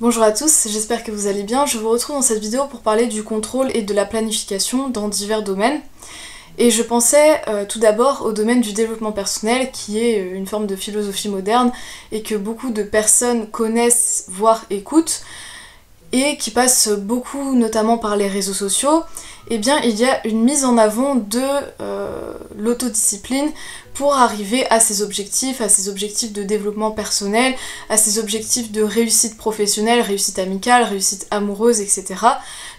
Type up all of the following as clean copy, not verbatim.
Bonjour à tous, j'espère que vous allez bien. Je vous retrouve dans cette vidéo pour parler du contrôle et de la planification dans divers domaines. Et je pensais tout d'abord au domaine du développement personnel, qui est une forme de philosophie moderne et que beaucoup de personnes connaissent, voire écoutent, et qui passe beaucoup notamment par les réseaux sociaux. Eh bien, il y a une mise en avant de l'autodiscipline pour arriver à ses objectifs de développement personnel, à ses objectifs de réussite professionnelle, réussite amicale, réussite amoureuse, etc.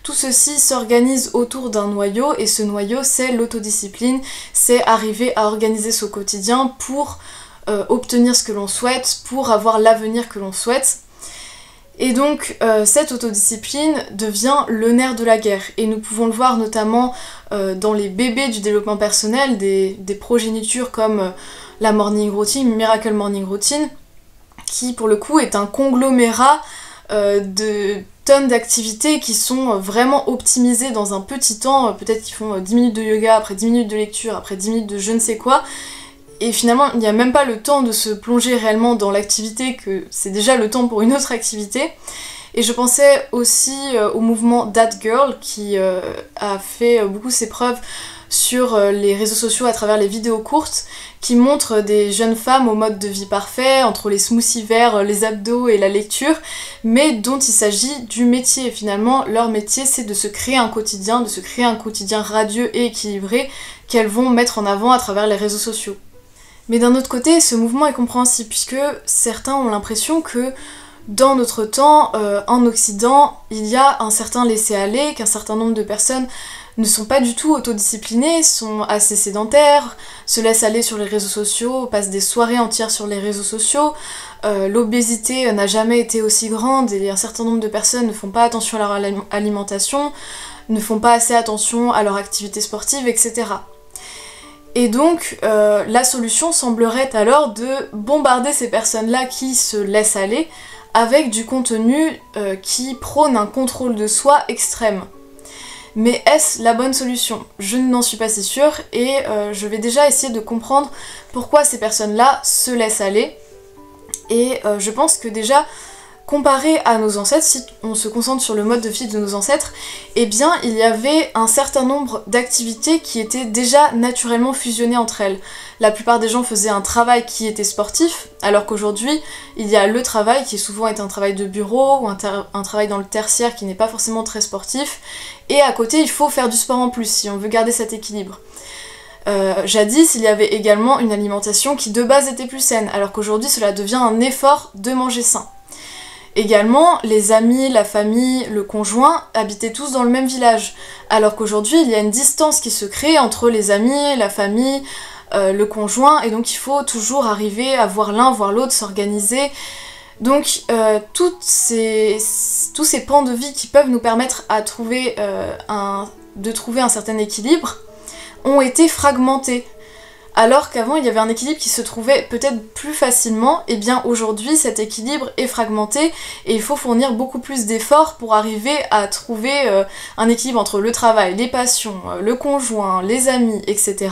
Tout ceci s'organise autour d'un noyau, et ce noyau, c'est l'autodiscipline, c'est arriver à organiser son quotidien pour obtenir ce que l'on souhaite, pour avoir l'avenir que l'on souhaite. Et donc cette autodiscipline devient le nerf de la guerre, et nous pouvons le voir notamment dans les bébés du développement personnel, des progénitures comme la Morning Routine, Miracle Morning Routine, qui pour le coup est un conglomérat de tonnes d'activités qui sont vraiment optimisées dans un petit temps. Peut-être qu'ils font 10 minutes de yoga, après 10 minutes de lecture, après 10 minutes de je ne sais quoi. Et finalement, il n'y a même pas le temps de se plonger réellement dans l'activité, que c'est déjà le temps pour une autre activité. Et je pensais aussi au mouvement That Girl, qui a fait beaucoup ses preuves sur les réseaux sociaux à travers les vidéos courtes, qui montrent des jeunes femmes au mode de vie parfait, entre les smoothies verts, les abdos et la lecture, mais dont il s'agit du métier. Finalement, leur métier, c'est de se créer un quotidien, radieux et équilibré, qu'elles vont mettre en avant à travers les réseaux sociaux. Mais d'un autre côté, ce mouvement est compréhensible, puisque certains ont l'impression que dans notre temps, en Occident, il y a un certain laisser-aller, qu'un certain nombre de personnes ne sont pas du tout autodisciplinées, sont assez sédentaires, se laissent aller sur les réseaux sociaux, passent des soirées entières sur les réseaux sociaux. L'obésité n'a jamais été aussi grande, et un certain nombre de personnes ne font pas attention à leur alimentation, ne font pas assez attention à leur activité sportive, etc. Et donc, la solution semblerait alors de bombarder ces personnes-là qui se laissent aller avec du contenu qui prône un contrôle de soi extrême. Mais est-ce la bonne solution? Je n'en suis pas si sûre, et je vais déjà essayer de comprendre pourquoi ces personnes-là se laissent aller. Et je pense que déjà, comparé à nos ancêtres, si on se concentre sur le mode de vie de nos ancêtres, eh bien il y avait un certain nombre d'activités qui étaient déjà naturellement fusionnées entre elles. La plupart des gens faisaient un travail qui était sportif, alors qu'aujourd'hui il y a le travail qui souvent est un travail de bureau ou un travail dans le tertiaire qui n'est pas forcément très sportif, et à côté il faut faire du sport en plus si on veut garder cet équilibre. Jadis, il y avait également une alimentation qui de base était plus saine, alors qu'aujourd'hui cela devient un effort de manger sain. Également, les amis, la famille, le conjoint habitaient tous dans le même village, alors qu'aujourd'hui il y a une distance qui se crée entre les amis, la famille, le conjoint, et donc il faut toujours arriver à voir l'un, voir l'autre, s'organiser. Donc tous ces pans de vie qui peuvent nous permettre de trouver un certain équilibre ont été fragmentés. Alors qu'avant il y avait un équilibre qui se trouvait peut-être plus facilement, et bien aujourd'hui cet équilibre est fragmenté et il faut fournir beaucoup plus d'efforts pour arriver à trouver un équilibre entre le travail, les passions, le conjoint, les amis, etc.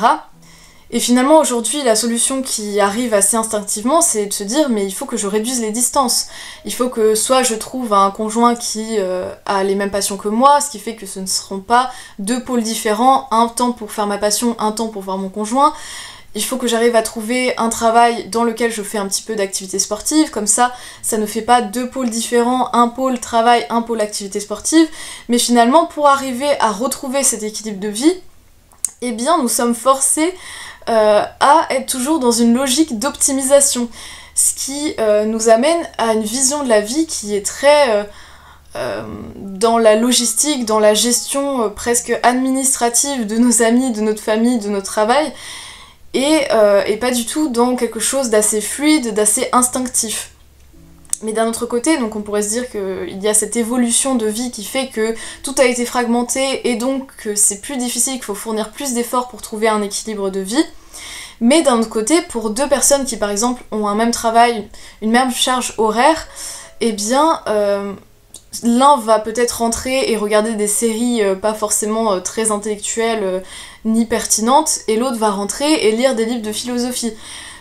Et finalement aujourd'hui la solution qui arrive assez instinctivement, c'est de se dire mais il faut que je réduise les distances. Il faut que soit je trouve un conjoint qui a les mêmes passions que moi, ce qui fait que ce ne seront pas deux pôles différents, un temps pour faire ma passion, un temps pour voir mon conjoint. Il faut que j'arrive à trouver un travail dans lequel je fais un petit peu d'activité sportive, comme ça ne fait pas deux pôles différents, un pôle travail, un pôle activité sportive, mais finalement pour arriver à retrouver cet équilibre de vie, eh bien nous sommes forcés à être toujours dans une logique d'optimisation, ce qui nous amène à une vision de la vie qui est très dans la logistique, dans la gestion presque administrative de nos amis, de notre famille, de notre travail, et pas du tout dans quelque chose d'assez fluide, d'assez instinctif. Mais d'un autre côté, donc on pourrait se dire qu'il y a cette évolution de vie qui fait que tout a été fragmenté et donc que c'est plus difficile, qu'il faut fournir plus d'efforts pour trouver un équilibre de vie. Mais d'un autre côté, pour deux personnes qui par exemple ont un même travail, une même charge horaire, eh bien l'un va peut-être rentrer et regarder des séries pas forcément très intellectuelles ni pertinentes, et l'autre va rentrer et lire des livres de philosophie.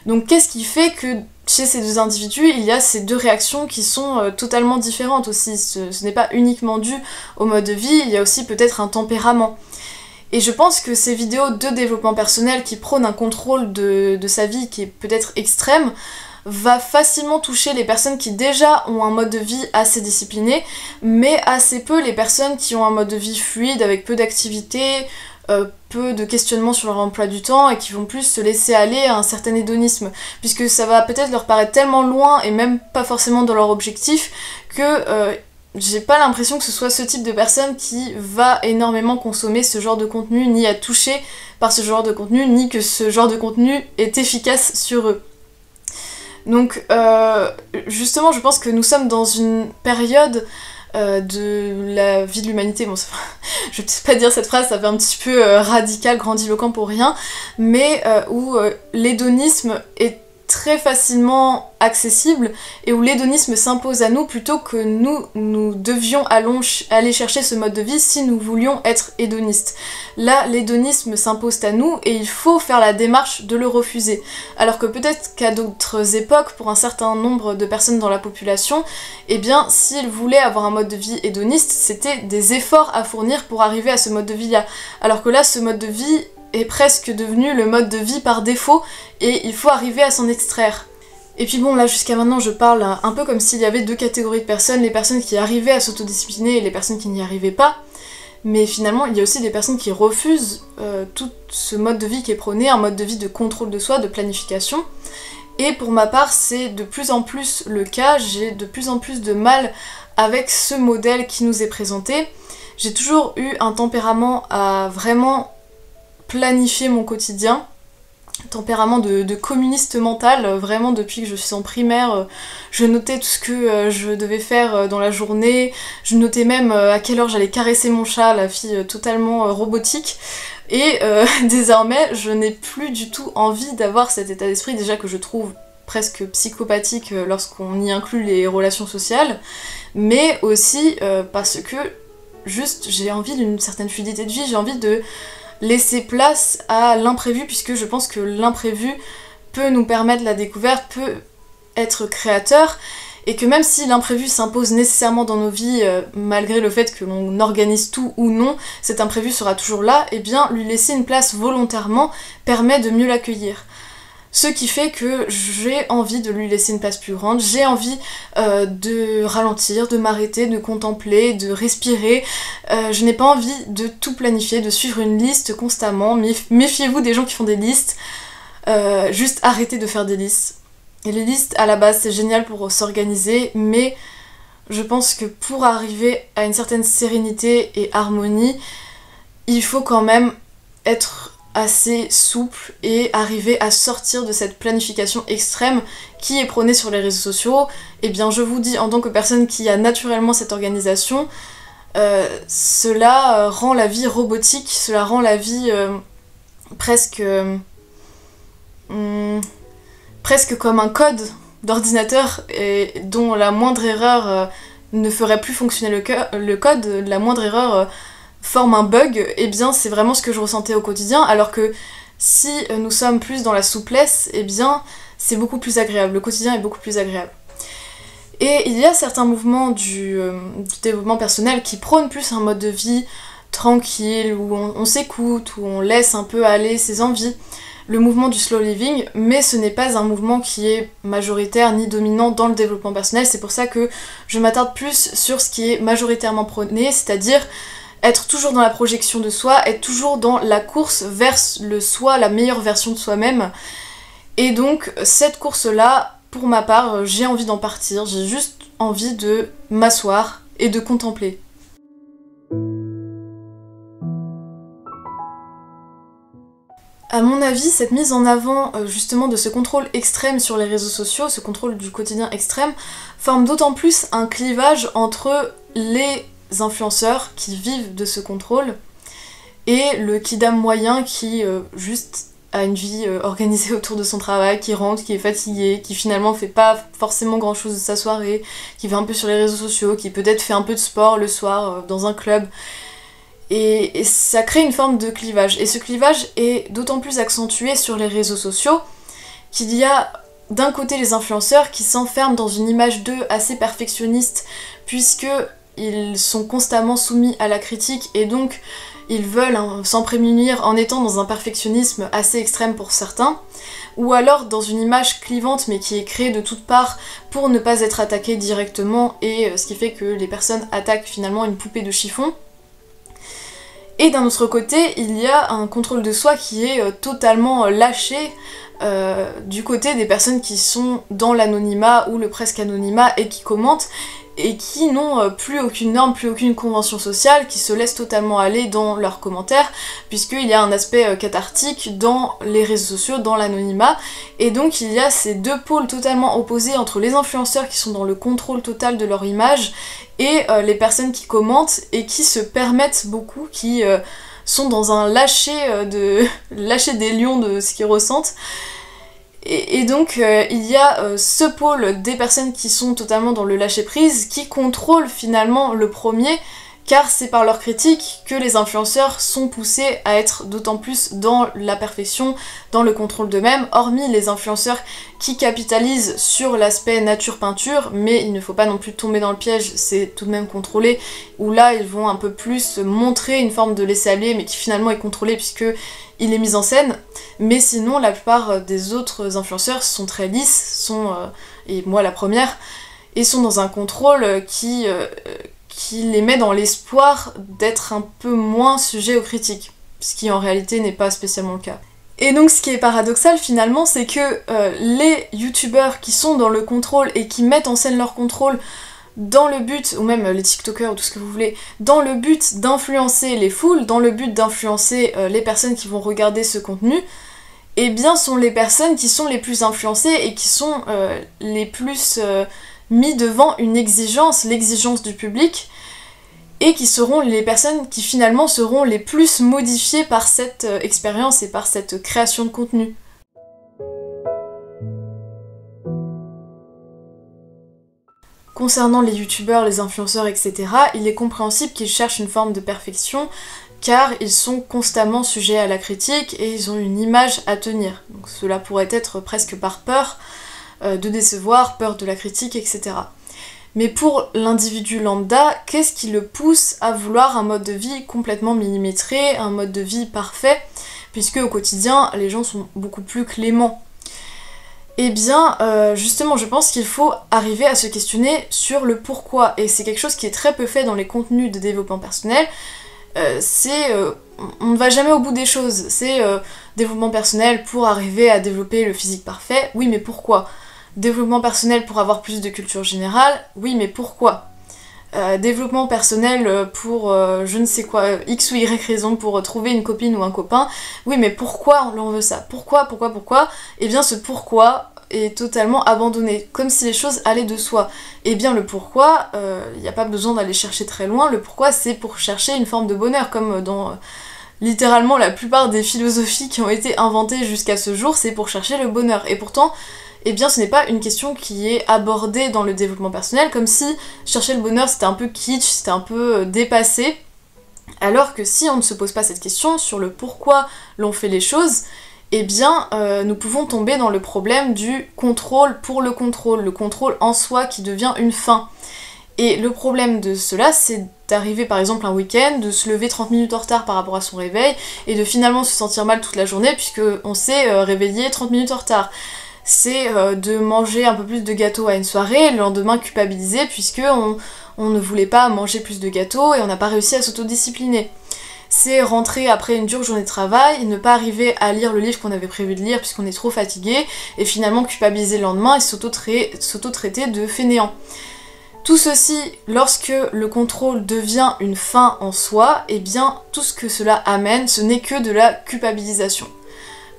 Donc qu'est-ce qui fait que chez ces deux individus, il y a ces deux réactions qui sont totalement différentes aussi. Ce n'est pas uniquement dû au mode de vie, il y a aussi peut-être un tempérament. Et je pense que ces vidéos de développement personnel qui prônent un contrôle de sa vie qui est peut-être extrême, va facilement toucher les personnes qui déjà ont un mode de vie assez discipliné, mais assez peu les personnes qui ont un mode de vie fluide avec peu d'activités, peu de questionnements sur leur emploi du temps et qui vont plus se laisser aller à un certain hédonisme, puisque ça va peut-être leur paraître tellement loin et même pas forcément dans leur objectif que j'ai pas l'impression que ce soit ce type de personne qui va énormément consommer ce genre de contenu, ni être touché par ce genre de contenu, ni que ce genre de contenu est efficace sur eux. Donc justement je pense que nous sommes dans une période de la vie de l'humanité, bon je vais peut-être pas dire cette phrase, ça fait un petit peu radical, grandiloquent pour rien, mais où l'hédonisme est très facilement accessible et où l'hédonisme s'impose à nous plutôt que nous devions aller chercher ce mode de vie si nous voulions être hédonistes. Là, l'hédonisme s'impose à nous et il faut faire la démarche de le refuser. Alors que peut-être qu'à d'autres époques, pour un certain nombre de personnes dans la population, eh bien, s'ils voulaient avoir un mode de vie hédoniste, c'était des efforts à fournir pour arriver à ce mode de vie-là. Alors que là, ce mode de vie est presque devenu le mode de vie par défaut et il faut arriver à s'en extraire. Et puis bon, là jusqu'à maintenant je parle un peu comme s'il y avait deux catégories de personnes, les personnes qui arrivaient à s'autodiscipliner et les personnes qui n'y arrivaient pas, mais finalement il y a aussi des personnes qui refusent tout ce mode de vie qui est prôné, un mode de vie de contrôle de soi, de planification, et pour ma part c'est de plus en plus le cas, j'ai de plus en plus de mal avec ce modèle qui nous est présenté. J'ai toujours eu un tempérament à vraiment planifier mon quotidien, tempérament de communiste mental, vraiment depuis que je suis en primaire, je notais tout ce que je devais faire dans la journée, je notais même à quelle heure j'allais caresser mon chat, la fille totalement robotique, et désormais je n'ai plus du tout envie d'avoir cet état d'esprit, déjà que je trouve presque psychopathique lorsqu'on y inclut les relations sociales, mais aussi parce que juste j'ai envie d'une certaine fluidité de vie, j'ai envie de laisser place à l'imprévu, puisque je pense que l'imprévu peut nous permettre la découverte, peut être créateur, et que même si l'imprévu s'impose nécessairement dans nos vies, malgré le fait que l'on organise tout ou non, cet imprévu sera toujours là, et bien lui laisser une place volontairement permet de mieux l'accueillir. Ce qui fait que j'ai envie de lui laisser une place plus grande, j'ai envie de ralentir, de m'arrêter, de contempler, de respirer. Je n'ai pas envie de tout planifier, de suivre une liste constamment. Méfiez-vous des gens qui font des listes. Juste arrêtez de faire des listes. Et les listes, à la base, c'est génial pour s'organiser, mais je pense que pour arriver à une certaine sérénité et harmonie, il faut quand même être assez souple et arriver à sortir de cette planification extrême qui est prônée sur les réseaux sociaux. Et bien je vous dis, en tant que personne qui a naturellement cette organisation, cela rend la vie robotique, cela rend la vie presque comme un code d'ordinateur et dont la moindre erreur ne ferait plus fonctionner le code, la moindre erreur forme un bug, et bien c'est vraiment ce que je ressentais au quotidien, alors que si nous sommes plus dans la souplesse, et bien c'est beaucoup plus agréable, le quotidien est beaucoup plus agréable. Et il y a certains mouvements du développement personnel qui prônent plus un mode de vie tranquille, où on s'écoute, où on laisse un peu aller ses envies, le mouvement du slow living, mais ce n'est pas un mouvement qui est majoritaire ni dominant dans le développement personnel, c'est pour ça que je m'attarde plus sur ce qui est majoritairement prôné, c'est-à-dire être toujours dans la projection de soi, être toujours dans la course vers le soi, la meilleure version de soi-même. Et donc cette course-là, pour ma part, j'ai envie d'en partir, j'ai juste envie de m'asseoir et de contempler. À mon avis, cette mise en avant justement de ce contrôle extrême sur les réseaux sociaux, ce contrôle du quotidien extrême, forme d'autant plus un clivage entre les influenceurs qui vivent de ce contrôle et le kidam moyen qui juste a une vie organisée autour de son travail, qui rentre, qui est fatigué, qui finalement fait pas forcément grand chose de sa soirée, qui va un peu sur les réseaux sociaux, qui peut-être fait un peu de sport le soir dans un club, et ça crée une forme de clivage, et ce clivage est d'autant plus accentué sur les réseaux sociaux qu'il y a d'un côté les influenceurs qui s'enferment dans une image d'eux assez perfectionniste, puisque ils sont constamment soumis à la critique et donc ils veulent s'en prémunir en étant dans un perfectionnisme assez extrême pour certains, ou alors dans une image clivante mais qui est créée de toutes parts pour ne pas être attaquée directement, et ce qui fait que les personnes attaquent finalement une poupée de chiffon. Et d'un autre côté, il y a un contrôle de soi qui est totalement lâché du côté des personnes qui sont dans l'anonymat ou le presque anonymat et qui commentent, et qui n'ont plus aucune norme, plus aucune convention sociale, qui se laissent totalement aller dans leurs commentaires, puisqu'il y a un aspect cathartique dans les réseaux sociaux, dans l'anonymat, et donc il y a ces deux pôles totalement opposés entre les influenceurs qui sont dans le contrôle total de leur image, et les personnes qui commentent et qui se permettent beaucoup, qui sont dans un lâcher des lions de ce qu'ils ressentent. Et donc il y a ce pôle des personnes qui sont totalement dans le lâcher-prise, qui contrôlent finalement le premier, car c'est par leur critique que les influenceurs sont poussés à être d'autant plus dans la perfection, dans le contrôle d'eux-mêmes, hormis les influenceurs qui capitalisent sur l'aspect nature-peinture, mais il ne faut pas non plus tomber dans le piège, c'est tout de même contrôlé, où là ils vont un peu plus montrer une forme de laisser-aller, mais qui finalement est contrôlé puisque il est mis en scène. Mais sinon la plupart des autres influenceurs sont très lisses, et moi la première, et sont dans un contrôle qui les met dans l'espoir d'être un peu moins sujet aux critiques, ce qui en réalité n'est pas spécialement le cas. Et donc ce qui est paradoxal finalement, c'est que les youtubeurs qui sont dans le contrôle et qui mettent en scène leur contrôle dans le but, ou même les tiktokers ou tout ce que vous voulez, dans le but d'influencer les foules, dans le but d'influencer les personnes qui vont regarder ce contenu, eh bien sont les personnes qui sont les plus influencées et qui sont les plus mis devant une exigence, l'exigence du public, et qui seront les personnes qui finalement seront les plus modifiées par cette expérience et par cette création de contenu. Concernant les youtubeurs, les influenceurs, etc., il est compréhensible qu'ils cherchent une forme de perfection, car ils sont constamment sujets à la critique et ils ont une image à tenir. Donc cela pourrait être presque par peur de décevoir, peur de la critique, etc. Mais pour l'individu lambda, qu'est-ce qui le pousse à vouloir un mode de vie complètement millimétré, un mode de vie parfait, puisque au quotidien, les gens sont beaucoup plus cléments? Eh bien, justement, je pense qu'il faut arriver à se questionner sur le pourquoi, et c'est quelque chose qui est très peu fait dans les contenus de développement personnel. On ne va jamais au bout des choses, c'est développement personnel pour arriver à développer le physique parfait, oui mais pourquoi? Développement personnel pour avoir plus de culture générale, oui mais pourquoi? Développement personnel pour je ne sais quoi, X ou Y raison, pour trouver une copine ou un copain, oui mais pourquoi l'on veut ça? Pourquoi? Eh bien ce pourquoi est totalement abandonné, comme si les choses allaient de soi. Eh bien le pourquoi, il n'y a pas besoin d'aller chercher très loin, le pourquoi c'est pour chercher une forme de bonheur, comme dans littéralement la plupart des philosophies qui ont été inventées jusqu'à ce jour, c'est pour chercher le bonheur. Et pourtant, eh bien ce n'est pas une question qui est abordée dans le développement personnel, comme si chercher le bonheur c'était un peu kitsch, c'était un peu dépassé, alors que si on ne se pose pas cette question sur le pourquoi l'on fait les choses, eh bien nous pouvons tomber dans le problème du contrôle pour le contrôle en soi qui devient une fin. Et le problème de cela, c'est d'arriver par exemple un week-end, de se lever 30 minutes en retard par rapport à son réveil, et de finalement se sentir mal toute la journée puisque on s'est réveillé 30 minutes en retard. C'est de manger un peu plus de gâteau à une soirée, le lendemain culpabiliser puisque on ne voulait pas manger plus de gâteau et on n'a pas réussi à s'autodiscipliner. C'est rentrer après une dure journée de travail, ne pas arriver à lire le livre qu'on avait prévu de lire puisqu'on est trop fatigué, et finalement culpabiliser le lendemain et s'auto-traiter de fainéant. Tout ceci, lorsque le contrôle devient une fin en soi, eh bien tout ce que cela amène, ce n'est que de la culpabilisation.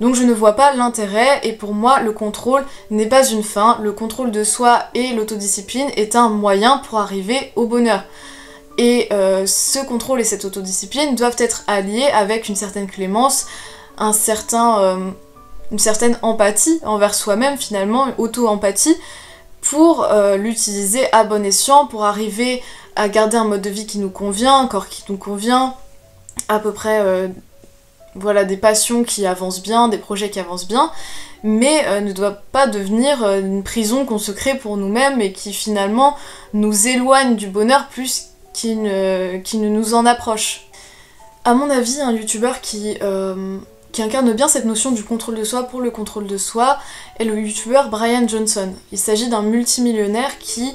Donc je ne vois pas l'intérêt, et pour moi le contrôle n'est pas une fin, le contrôle de soi et l'autodiscipline est un moyen pour arriver au bonheur. Et ce contrôle et cette autodiscipline doivent être alliés avec une certaine clémence, une certaine empathie envers soi-même finalement, auto-empathie, pour l'utiliser à bon escient, pour arriver à garder un mode de vie qui nous convient, un corps qui nous convient, à peu près voilà, des passions qui avancent bien, des projets qui avancent bien, mais ne doit pas devenir une prison qu'on se crée pour nous-mêmes et qui finalement nous éloigne du bonheur plus qu'il ne nous en approche. À mon avis, un youtubeur qui incarne bien cette notion du contrôle de soi pour le contrôle de soi est le youtubeur Brian Johnson. Il s'agit d'un multimillionnaire qui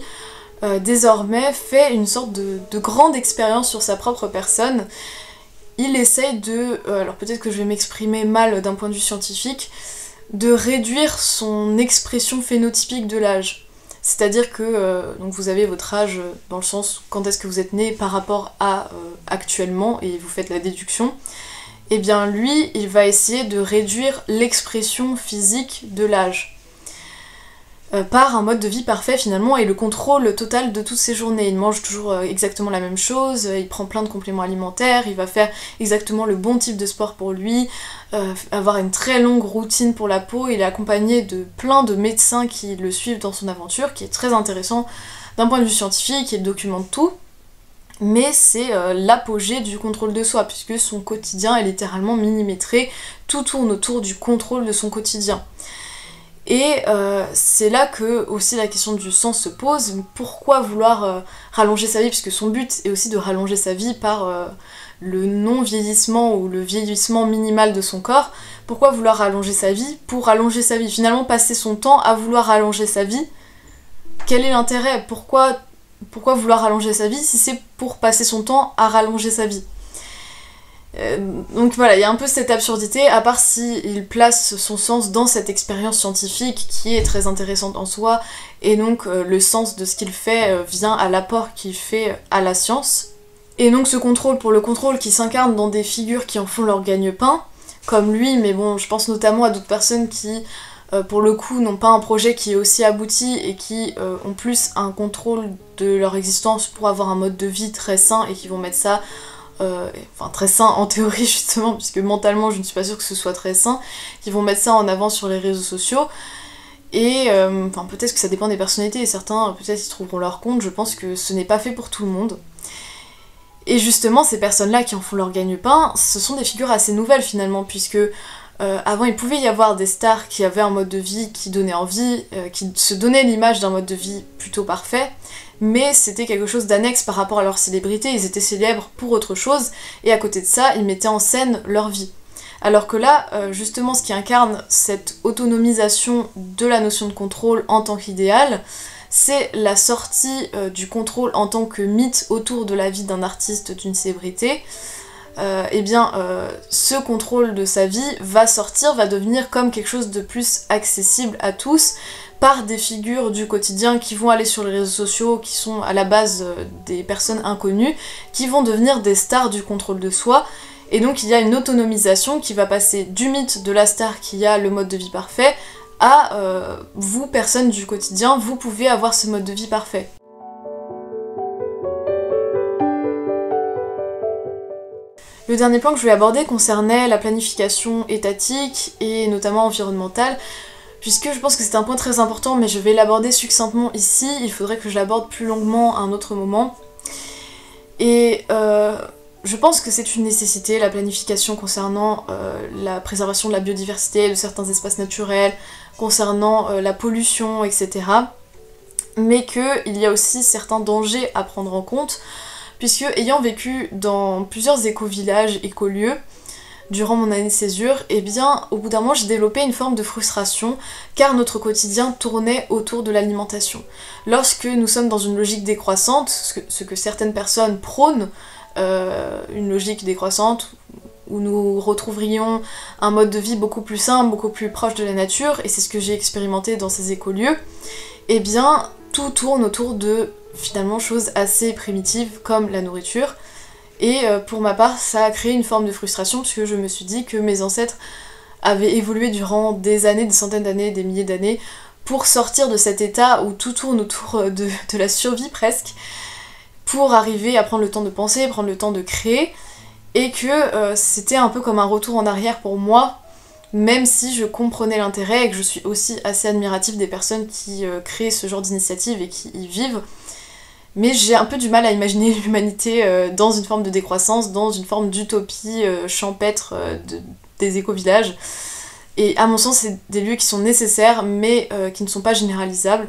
désormais fait une sorte de grande expérience sur sa propre personne. Il essaye de, alors peut-être que je vais m'exprimer mal d'un point de vue scientifique, de réduire son expression phénotypique de l'âge. C'est-à-dire que donc vous avez votre âge dans le sens quand est-ce que vous êtes né par rapport à actuellement et vous faites la déduction. Et bien lui, il va essayer de réduire l'expression physique de l'âge par un mode de vie parfait finalement et le contrôle total de toutes ses journées. Il mange toujours exactement la même chose, il prend plein de compléments alimentaires, il va faire exactement le bon type de sport pour lui, avoir une très longue routine pour la peau. Il est accompagné de plein de médecins qui le suivent dans son aventure, qui est très intéressant d'un point de vue scientifique, il documente tout. Mais c'est l'apogée du contrôle de soi, puisque son quotidien est littéralement millimétré, tout tourne autour du contrôle de son quotidien. Et c'est là que aussi la question du sens se pose. Pourquoi vouloir rallonger sa vie, puisque son but est aussi de rallonger sa vie par le non-vieillissement ou le vieillissement minimal de son corps. Pourquoi vouloir rallonger sa vie pour rallonger sa vie? Finalement, passer son temps à vouloir rallonger sa vie, quel est l'intérêt? Pourquoi vouloir rallonger sa vie si c'est pour passer son temps à rallonger sa vie? Donc voilà, il y a un peu cette absurdité, à part s'il place son sens dans cette expérience scientifique qui est très intéressante en soi, et donc le sens de ce qu'il fait vient à l'apport qu'il fait à la science. Et donc ce contrôle pour le contrôle qui s'incarne dans des figures qui en font leur gagne-pain, comme lui, mais bon, je pense notamment à d'autres personnes qui, pour le coup, n'ont pas un projet qui est aussi abouti et qui ont plus un contrôle de leur existence pour avoir un mode de vie très sain et qui vont mettre ça enfin très sain en théorie justement, puisque mentalement je ne suis pas sûre que ce soit très sain, qui vont mettre ça en avant sur les réseaux sociaux, et enfin peut-être que ça dépend des personnalités, et certains peut-être ils trouveront leur compte, je pense que ce n'est pas fait pour tout le monde. Et justement ces personnes-là qui en font leur gagne-pain, ce sont des figures assez nouvelles finalement, puisque avant il pouvait y avoir des stars qui avaient un mode de vie qui donnait envie, qui se donnaient l'image d'un mode de vie plutôt parfait, mais c'était quelque chose d'annexe par rapport à leur célébrité, ils étaient célèbres pour autre chose, et à côté de ça, ils mettaient en scène leur vie. Alors que là, justement, ce qui incarne cette autonomisation de la notion de contrôle en tant qu'idéal, c'est la sortie du contrôle en tant que mythe autour de la vie d'un artiste, d'une célébrité. Ce contrôle de sa vie va sortir, va devenir comme quelque chose de plus accessible à tous, par des figures du quotidien qui vont aller sur les réseaux sociaux, qui sont à la base des personnes inconnues, qui vont devenir des stars du contrôle de soi. Et donc il y a une autonomisation qui va passer du mythe de la star qui a le mode de vie parfait à vous, personnes du quotidien, vous pouvez avoir ce mode de vie parfait. Le dernier point que je voulais aborder concernait la planification étatique et notamment environnementale, puisque je pense que c'est un point très important, mais je vais l'aborder succinctement ici, il faudrait que je l'aborde plus longuement à un autre moment. Et je pense que c'est une nécessité, la planification concernant la préservation de la biodiversité, de certains espaces naturels, concernant la pollution, etc. Mais qu'il y a aussi certains dangers à prendre en compte, puisque ayant vécu dans plusieurs éco-villages, écolieux, durant mon année de césure, et bien au bout d'un moment j'ai développé une forme de frustration car notre quotidien tournait autour de l'alimentation. Lorsque nous sommes dans une logique décroissante, ce que certaines personnes prônent, une logique décroissante où nous retrouverions un mode de vie beaucoup plus simple, beaucoup plus proche de la nature, et c'est ce que j'ai expérimenté dans ces écolieux, et bien tout tourne autour de finalement choses assez primitives comme la nourriture. Et pour ma part, ça a créé une forme de frustration puisque je me suis dit que mes ancêtres avaient évolué durant des années, des centaines d'années, des milliers d'années pour sortir de cet état où tout tourne autour de la survie presque, pour arriver à prendre le temps de penser, prendre le temps de créer, et que c'était un peu comme un retour en arrière pour moi, même si je comprenais l'intérêt et que je suis aussi assez admirative des personnes qui créent ce genre d'initiative et qui y vivent. Mais j'ai un peu du mal à imaginer l'humanité dans une forme de décroissance, dans une forme d'utopie champêtre des éco-villages. Et à mon sens, c'est des lieux qui sont nécessaires, mais qui ne sont pas généralisables.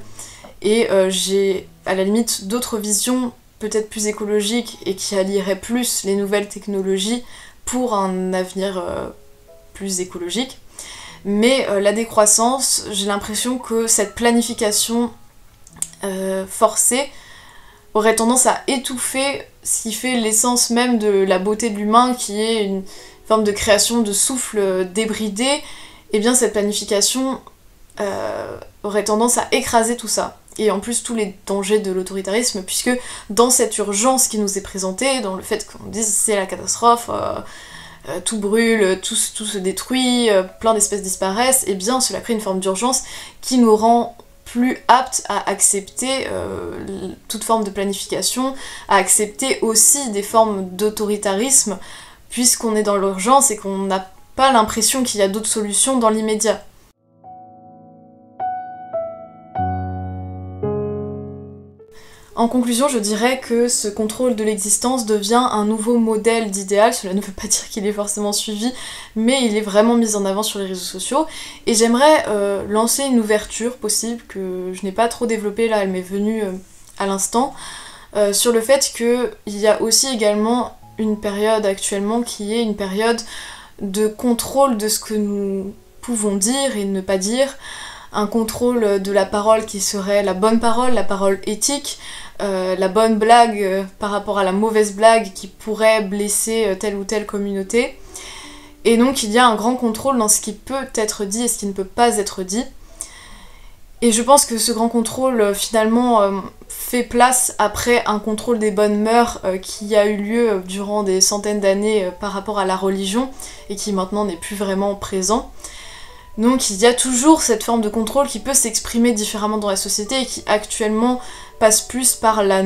Et j'ai à la limite d'autres visions, peut-être plus écologiques, et qui allieraient plus les nouvelles technologies pour un avenir plus écologique. Mais la décroissance, j'ai l'impression que cette planification forcée aurait tendance à étouffer ce qui fait l'essence même de la beauté de l'humain, qui est une forme de création de souffle débridé. Et bien cette planification aurait tendance à écraser tout ça. Et en plus tous les dangers de l'autoritarisme, puisque dans cette urgence qui nous est présentée, dans le fait qu'on dise c'est la catastrophe, tout brûle, tout se détruit, plein d'espèces disparaissent, et bien cela crée une forme d'urgence qui nous rend plus aptes à accepter toute forme de planification, à accepter aussi des formes d'autoritarisme, puisqu'on est dans l'urgence et qu'on n'a pas l'impression qu'il y a d'autres solutions dans l'immédiat. En conclusion, je dirais que ce contrôle de l'existence devient un nouveau modèle d'idéal. Cela ne veut pas dire qu'il est forcément suivi, mais il est vraiment mis en avant sur les réseaux sociaux. Et j'aimerais lancer une ouverture possible, que je n'ai pas trop développée là, elle m'est venue à l'instant, sur le fait qu'il y a aussi également une période actuellement qui est une période de contrôle de ce que nous pouvons dire et ne pas dire, un contrôle de la parole qui serait la bonne parole, la parole éthique, la bonne blague par rapport à la mauvaise blague qui pourrait blesser telle ou telle communauté. Et donc il y a un grand contrôle dans ce qui peut être dit et ce qui ne peut pas être dit. Et je pense que ce grand contrôle finalement fait place après un contrôle des bonnes mœurs qui a eu lieu durant des centaines d'années par rapport à la religion et qui maintenant n'est plus vraiment présent. Donc il y a toujours cette forme de contrôle qui peut s'exprimer différemment dans la société et qui actuellement passe plus par la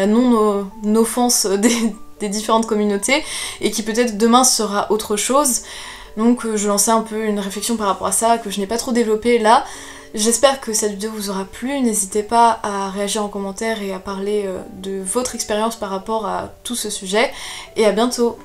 non-offense des différentes communautés et qui peut-être demain sera autre chose. Donc je lançais un peu une réflexion par rapport à ça que je n'ai pas trop développée là. J'espère que cette vidéo vous aura plu, n'hésitez pas à réagir en commentaire et à parler de votre expérience par rapport à tout ce sujet, et à bientôt!